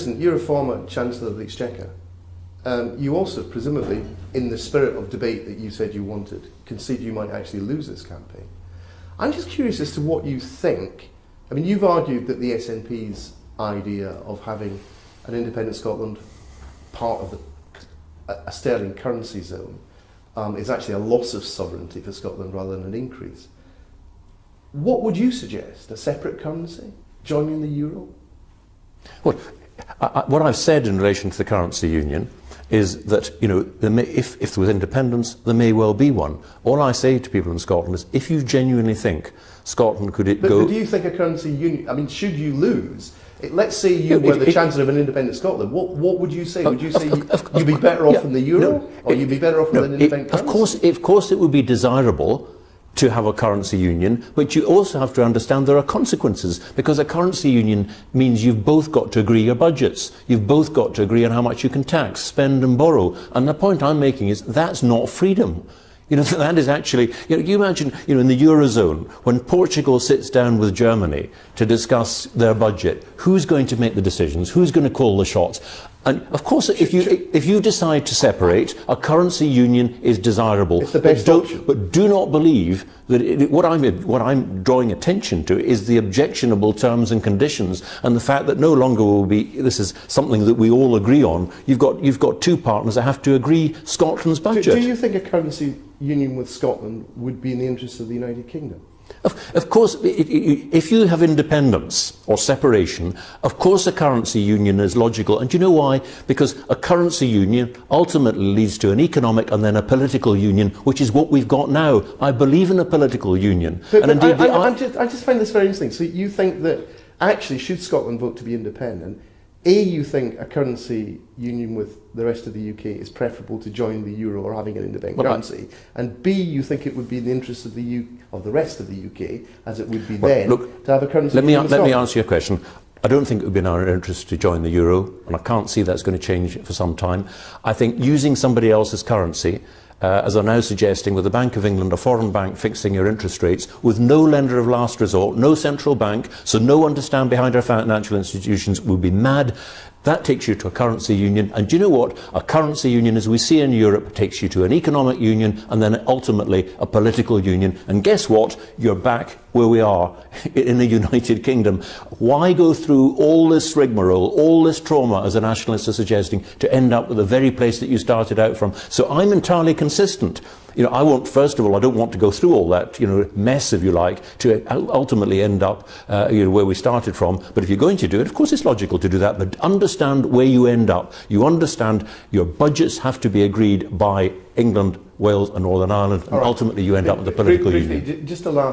You're a former Chancellor of the Exchequer. You also, presumably, in the spirit of debate that you said you wanted, conceded you might actually lose this campaign. I'm just curious as to what you think. I mean, you've argued that the SNP's idea of having an independent Scotland part of a sterling currency zone is actually a loss of sovereignty for Scotland rather than an increase. What would you suggest? A separate currency? Joining the euro? Well, what I've said in relation to the currency union is that, you know, if there was independence, there may well be one. All I say to people in Scotland is, if you genuinely think Scotland could go... But do you think a currency union... I mean, should you lose... Let's say you were the Chancellor of an independent Scotland. What would you say? Would you say you'd be better off in the euro? Or you'd be better off with an independent currency? Of course it would be desirable to have a currency union, but you also have to understand there are consequences, because a currency union means you've both got to agree your budgets, you've both got to agree on how much you can tax, spend and borrow, and the point I'm making is that's not freedom. You know, that is actually, you imagine, in the Eurozone, when Portugal sits down with Germany to discuss their budget, who's going to make the decisions, who's going to call the shots? And of course, if you decide to separate, a currency union is desirable. It's the best option. But do not believe that what I'm drawing attention to is the objectionable terms and conditions, and the fact that no longer will be. This is something that we all agree on. You've got two partners that have to agree Scotland's budget. Do you think a currency union with Scotland would be in the interests of the United Kingdom? Of course, if you have independence or separation, of course a currency union is logical. And do you know why? Because a currency union ultimately leads to an economic and then a political union, which is what we've got now. I believe in a political union. I just find this very interesting. So you think that actually, should Scotland vote to be independent, you think a currency union with the rest of the UK is preferable to join the euro or having an independent currency, and B, you think it would be in the interest of the rest of the UK, as it would be to have a currency union with Scotland? Let me answer your question. I don't think it would be in our interest to join the euro, and I can't see that's going to change for some time. I think using somebody else's currency, as I'm now suggesting, with the Bank of England, a foreign bank fixing your interest rates, with no lender of last resort, no central bank, so no one to stand behind our financial institutions, would be mad. That takes you to a currency union, and do you know what? A currency union, as we see in Europe, takes you to an economic union and then ultimately a political union. And guess what? You're back where we are, in the United Kingdom. Why go through all this rigmarole, all this trauma, as the nationalists are suggesting, to end up with the very place that you started out from? So I'm entirely consistent. First of all, I don't want to go through all that, mess, if you like, to ultimately end up, where we started from. But if you're going to do it, of course it's logical to do that, but understand where you end up. You understand your budgets have to be agreed by England, Wales and Northern Ireland, and ultimately you end up with a political union. Just a last